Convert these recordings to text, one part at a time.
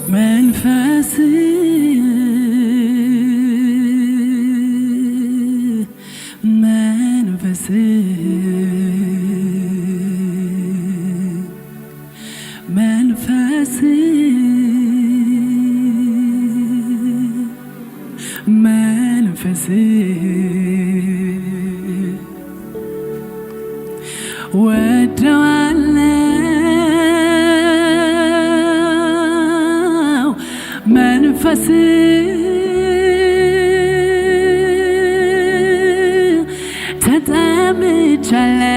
መንፈስ መንፈስ መንፈስ መንፈስ ወደዋለው መንፈስ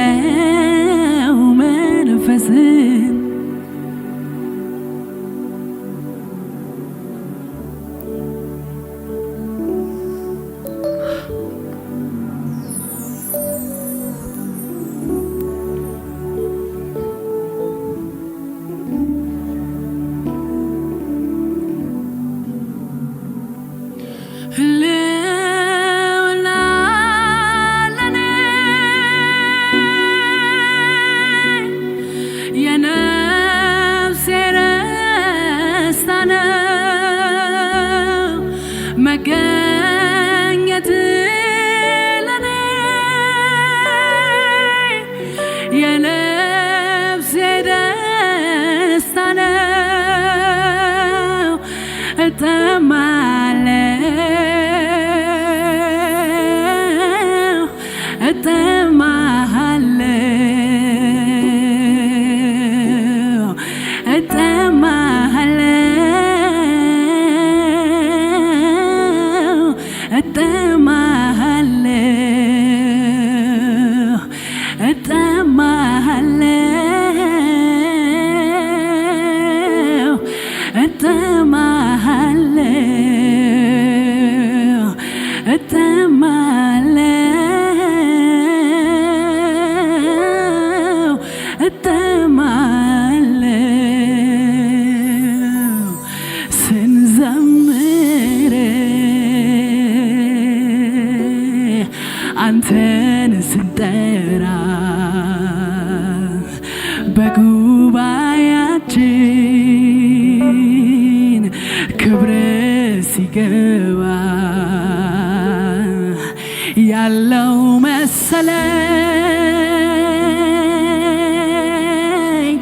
ተጠምቻለው መንፈስ መገኘት ለኔ የነፍሴ ደስታ ነው። እጠማለሁ እጠማለሁ እጠማለሁ እጠማለሁ እጠማለሁ እጠማለሁ እጠማለሁ ስንዘምር አንተን ስንጠራ በጉባኤያችን ክብር ሲገባ ያለው መሰለኝ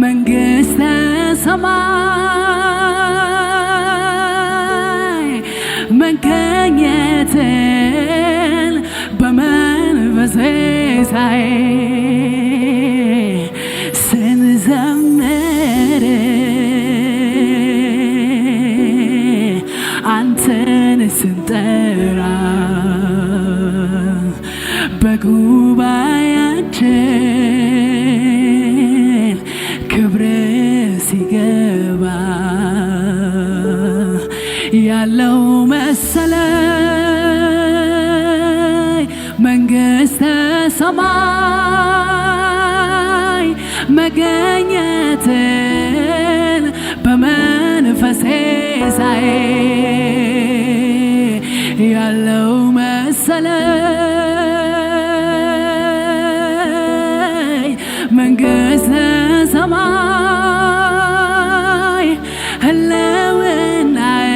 መንግሥተ ሰማይ መገኘትን በመንፈሴ ሳይ ስንዘምር አንተን ስንጠራ በጉባኤያችን ክብር ሲገባ ያለው መሰለኝ መንግሥተ ሰማይ መገኘትን በመንፈሴ ሳይ ያለው መሰለኝ መንግሥተ ሰማይ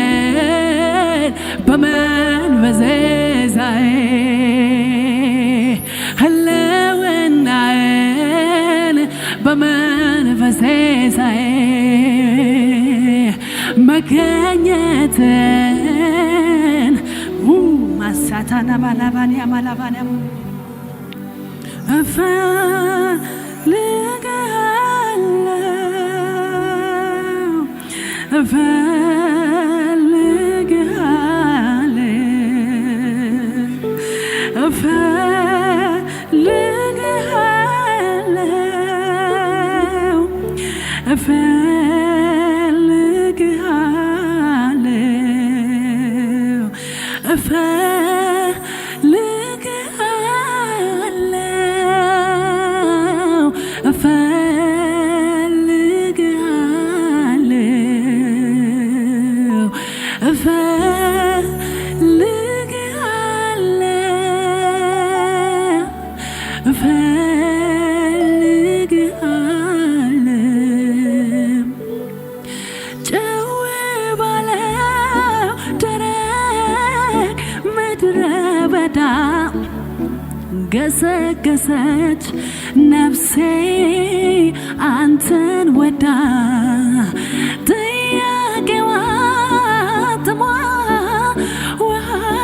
ህልውናዬን በመንፈሴ ሳይ ህልውናዬን በመንፈሴ ሳይ መገኘትን ማሳታና ማላባንያ ማላባንያ በዳ ገሰገሰች ነፍሴ አንተን ወዳ ጥያቄዋ ጥሟ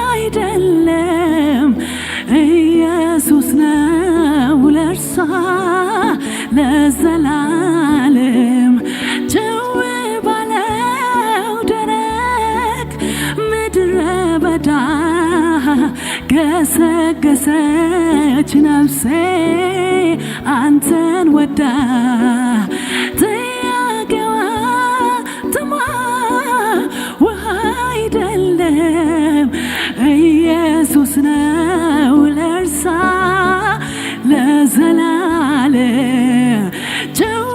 አይደለም ኢየሱስ ነው ለእርሷ ለዘላለም ጭው ባለው ደረቅ ምድረ በዳ ገሰገሰች ነፍሴ አንተን ወዳ ጥያቄዋ ጥሟ አይደለም ኢየሱስ ነው ለእርሷ ለዘላለም ጭው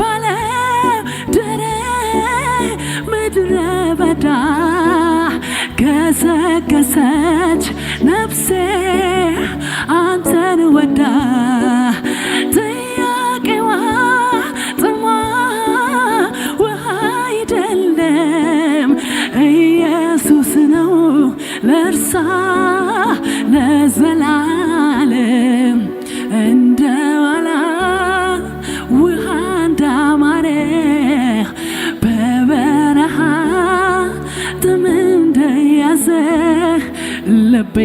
ባለው ደረቅ ምድረ በዳ ገሰገሰች ነፍሴ አንተን ወዳ ጥያቄዋ ጥሟ አይደለም ኢየሱስ ነው ለእርሷ ለዘላለም እንደ ዋላ ውሃ እንዳማረ በበረሃ ጥም እንደያዘ ልቤ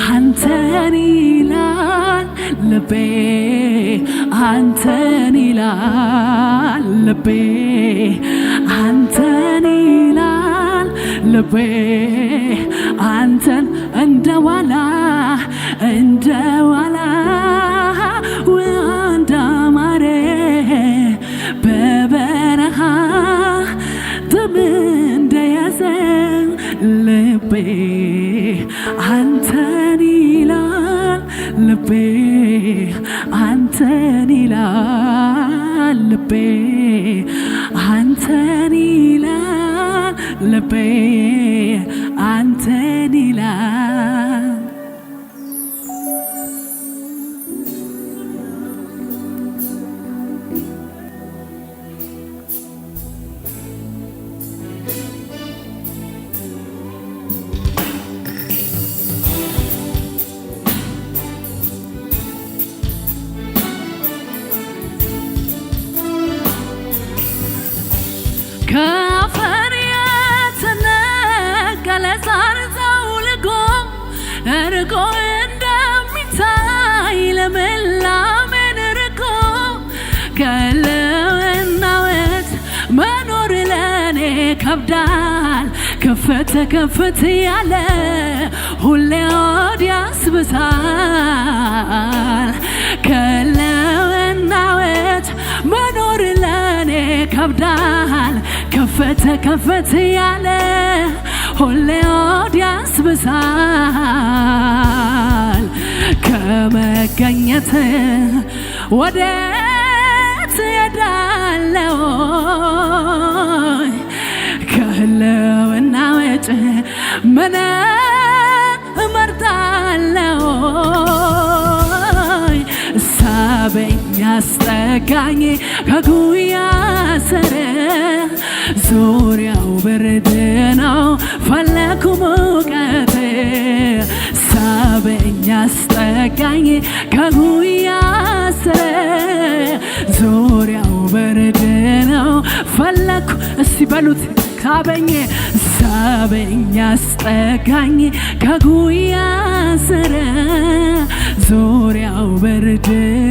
አንተን ይላል ልቤ አንተን ይላል ልቤ አንተን ይላል ልቤ አንተን እንደ ዋላ ውሃ እንዳማረ በበረሃ ጥም እንደያዘ ልቤ አንተን ይላል ልቤ አንተን ይላል ልቤ አንተን ይላል ልቤ አንተን ይላል ከአፈር የተነቀለ ሣር ዘውልጎ እርቆ እንደሚታይ ልምላሜን ርቆ ከሕልውናዎት መኖር ለኔ ከብዳል ከፍት ከፍት ያለ ሁሌ ሆድ ያስብሳል ከሕልውናዎት መኖር ለኔ ከብዳል ከፍት ከፍት ያለ ሁሌ ሆድ ያስብሳል ከመገኘት ወዴት እሄዳለሁ ከሕልውና ውጭ ምን እመርጣለሁ ሳበኝ አስጠጋኝ ከጉያ ስር ዙሪያው ብርድ ነው ፈለኩ ሙቀት ሳበኝ አስጠጋኝ ከጉያ ስር ዙሪያው ብርድ ነው ፈለኩ እስቲ በሉት ሳበኝ አስጠጋኝ ከጉያ ስር ዙሪያው ብርድ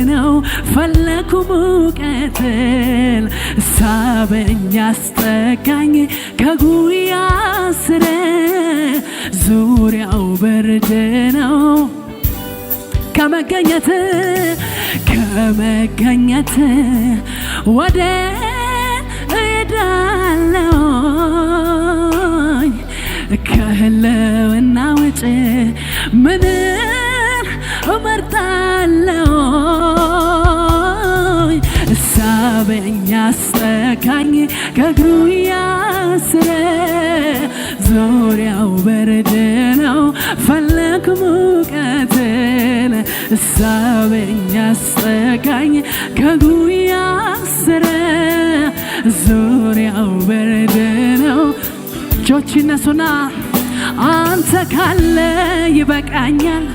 ነው ፈለኩ ሙቀትን ሳበኝ አስጠጋኝ ከጉያ ስር ዙሪያው ብርድ ነው ከመገኘት ወደ እሄዳለሁ ከሕልውና ውጭ ምን እመርጣለሁ ሳበኝ አስጠጋኝ ከጉያ ስር ዙሪያው ብርድ ነው ፈለኩ ሙቀትን ሳበኝ አስጠጋኝ ከጉያ ስር ዙሪያው ብርድ ነው እጆች ይነሱና አንተ ካለ ይበቃኛል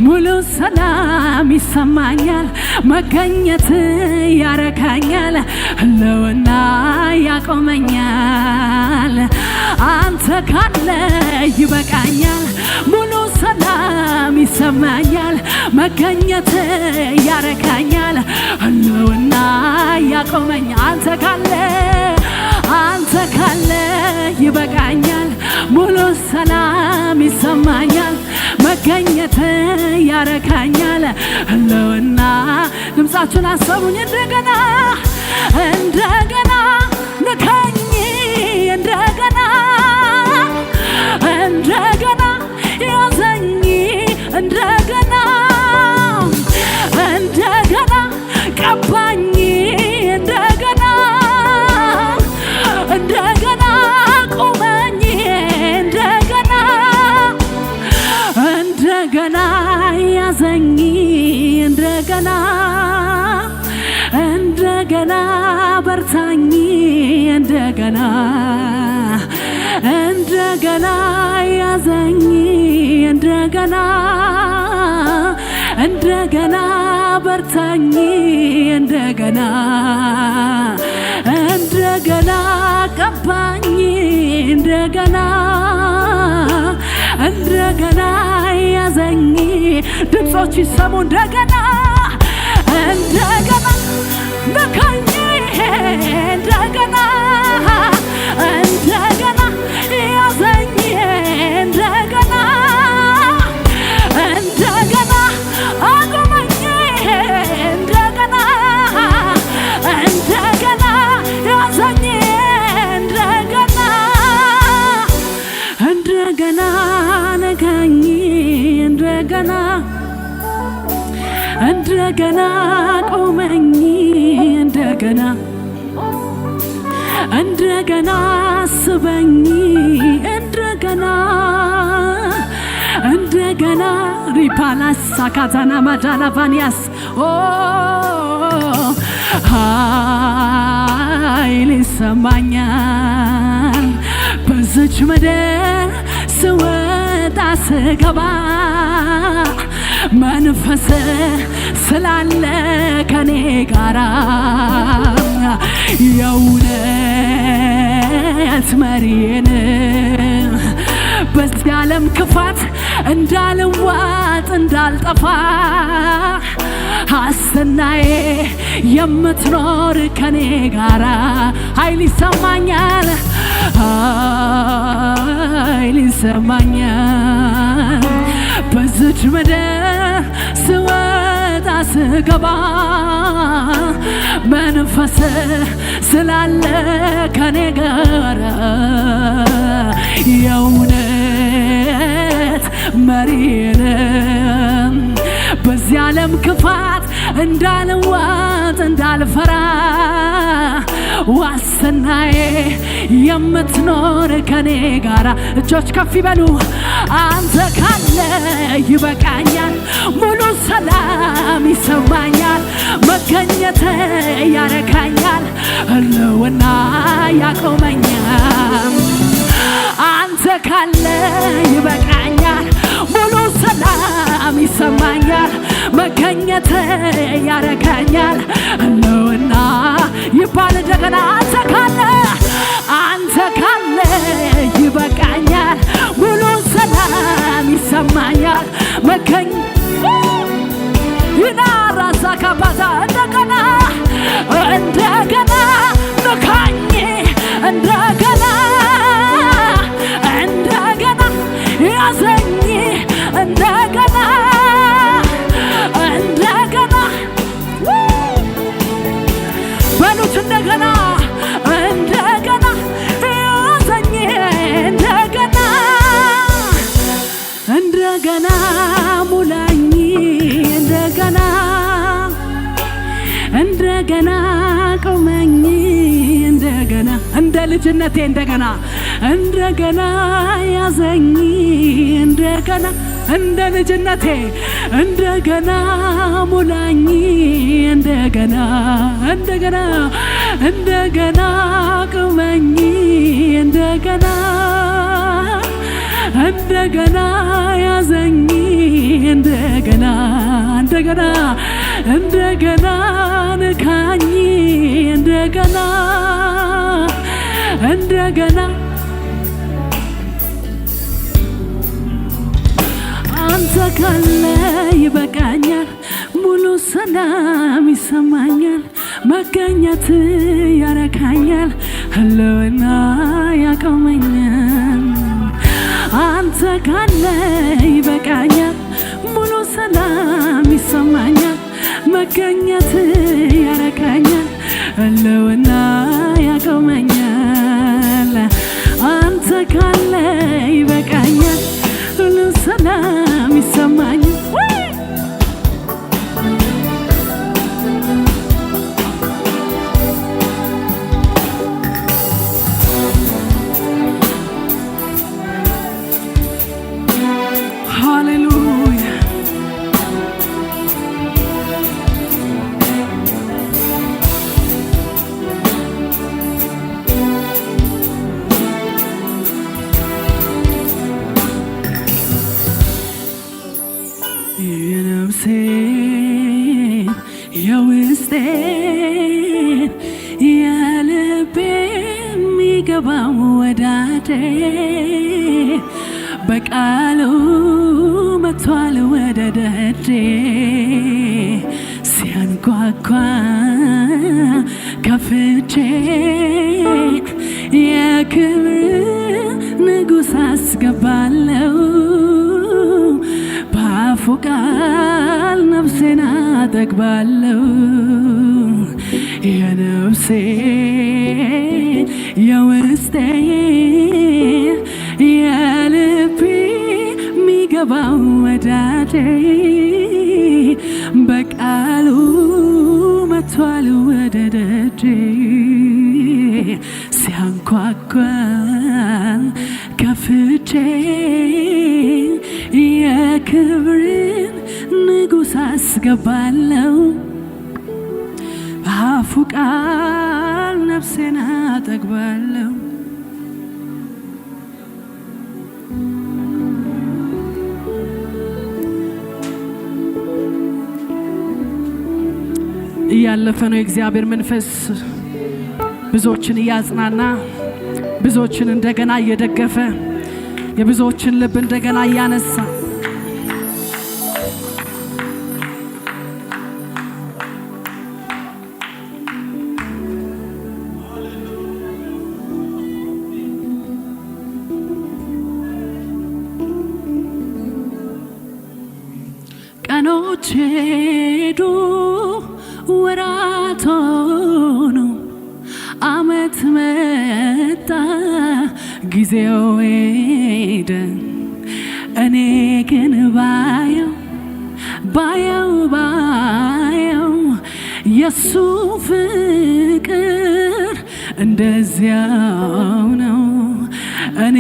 ሙሉ ሰላም ይሰማኛል መገኘት ያረካኛል ህልውና ያቆመኛል አንተ ካለ ይበቃኛል ሙሉ ሰላም ይሰማኛል መገኘት ያረካኛል ህልውና ያቆመኛል አንተ ካለ ይበቃኛል ሙሉ ሰላም ይሰማኛል መገኘት ያረካኛል ህልውና ድምፃችሁን አሰሙኝ እንደገና ንካኝ እንደገና ያዘኝ እንደገና ቀባኝ እንደገና ቁመኝ እንደገና ያዘኝ እንደገና በርታኝ እንደገና ያዘኝ እንደገና በርታኝ እንደገና ቀባኝ እንደገና ያዘኝ ድምፆች ይሰሙ እንደገና ነካኝ እንደገና ያዘኝ እንደገና አቆመኝ እንደገና ያዘኝ እንደገና ነካኝ እንደገና ቆመኝ እንደገና ስበኝ እንደገና ሪፓላስ ሳካታና ማጃላቫኒያስ ኃይል ይሰማኛል በዚች ምድር ስወጣ ስገባ መንፈስ ስላለ ከኔ ጋራ የእውነት መሪዬን በዚህ ዓለም ክፋት እንዳልዋጥ እንዳልጠፋ ሐሰናዬ የምትኖር ከኔ ጋራ ኃይል ይሰማኛል በዚች ምድር ስወጣ ስገባ መንፈስ ስላለ ከኔ ጋራ የእውነት መሪዬን በዚህ ዓለም ክፋት እንዳልዋጥ እንዳልፈራ ዋስናዬ የምትኖር ከኔ ጋራ እጆች ከፍ ይበሉ አንተ ካለ ይበቃኛል ሙሉ ሰላም ይሰማኛል መገኘት ያረካኛል ህልውና ያቆመኛል አንተ ካለ ይበቃኛል ሙሉ ሰላም ይሰማኛል መገኘት ያረካኛል ህልውና ይባል እንደገና አንተ ካለ ይበቃኛል ሙሉ ሰላም ይሰማኛል ይናራሳ ካባታ እንደገና ነካኝ እንደገና ያዘኝ እንደገና በሉት እንደገና ያዘኝ እንደገና ሙላኝ እንደገና ቆመኝ እንደገና እንደ ልጅነቴ እንደገና ያዘኝ እንደገና እንደ ልጅነቴ እንደገና ሙላኝ እንደገና ቆመኝ እንደገና እንደገና ያዘኝ እንደገና እንደገና እንደገና ንካኝ እንደገና እንደገና አንተ ካለ ይበቃኛል ሙሉ ሰላም ይሰማኛል መገኘት ያረካኛል ህልውና ያቆመኛል አንተ ካለ ይበቃኛል ሙሉ ሰላም ይሰማኛል መገኘት ያረካኛል ህልውና ያቆመኛል አንተ ካለ ይበቃኛል ሙሉ ሰላም ይሰማኛል የውስጤን የልቤ የሚገባው ወዳጄ በቃሉ መጥቷል ወደ ደጄ ሲያንኳኳ ከፍቼ የክብር ንጉሥ አስገባለሁ በአፉ ቃል ነፍሴን አጠግባለሁ የነፍሴን የውስጤን የልቤ የሚገባው ወዳጄ በቃሉ መጥቷል ወደ ደጄ ሲያንኳኳ ከፍቼ የክብርን ንጉሥ አስገባለሁ በአፉ ቃል ነፍሴን አጠግባለሁ እያለፈ ነው የእግዚአብሔር መንፈስ ብዙዎችን እያጽናና ብዙዎችን እንደገና እየደገፈ የብዙዎችን ልብ እንደገና እያነሳ ቀኖች ሄዱ ወራት ሆኑ ዓመት መጣ ጊዜው ሄደ እኔ ግን ባየው የሱ ፍቅር እንደዚያው ነው እኔ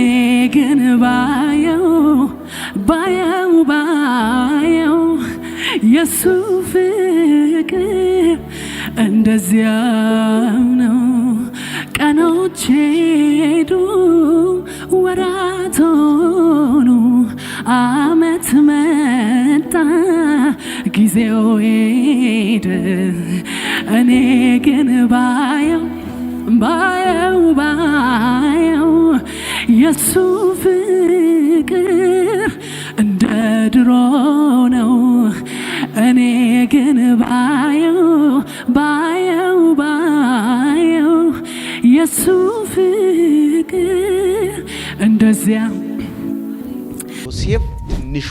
ግን ባየው የሱ ፍቅር እንደዚያው ነው ቀኖች ሄዱ ወራት ሆኑ ዓመት መጣ ጊዜው ሄደ እኔ ግን ባየው የሱ ፍቅር እንደ ድሮ ነው እኔ ግን ባየው የሱ ፍቅር እንደዚያ ዮሴፍ ትንሹ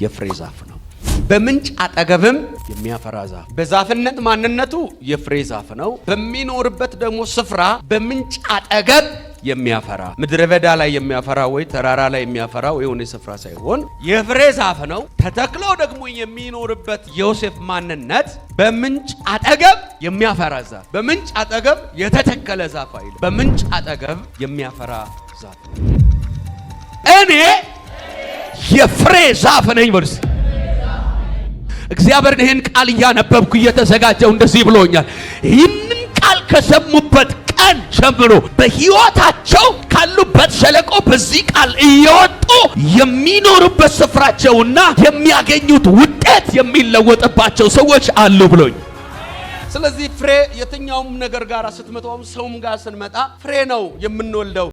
የፍሬ ዛፍ ነው በምንጭ አጠገብም የሚያፈራ ዛፍ በዛፍነት ማንነቱ የፍሬ ዛፍ ነው በሚኖርበት ደግሞ ስፍራ በምንጭ አጠገብ የሚያፈራ ምድረ በዳ ላይ የሚያፈራ ወይ ተራራ ላይ የሚያፈራ ወይ የሆነ ስፍራ ሳይሆን የፍሬ ዛፍ ነው ተተክሎ ደግሞ የሚኖርበት ዮሴፍ ማንነት በምንጭ አጠገብ የሚያፈራ ዛፍ በምንጭ አጠገብ የተተከለ ዛፍ አይደለም በምንጭ አጠገብ የሚያፈራ ዛፍ እኔ የፍሬ ዛፍ ነኝ ወርስ እግዚአብሔር ይሄን ቃል ያነበብኩ እየተዘጋጀው እንደዚህ ብሎኛል ይህንን ቃል ከሰሙበት ቀን ጀምሮ በሕይወታቸው ካሉበት ሸለቆ በዚህ ቃል እየወጡ የሚኖሩበት ስፍራቸውና የሚያገኙት ውጤት የሚለወጥባቸው ሰዎች አሉ ብሎኝ። ስለዚህ ፍሬ የትኛውም ነገር ጋር ስትመጣው ሰውም ጋር ስንመጣ ፍሬ ነው የምንወልደው።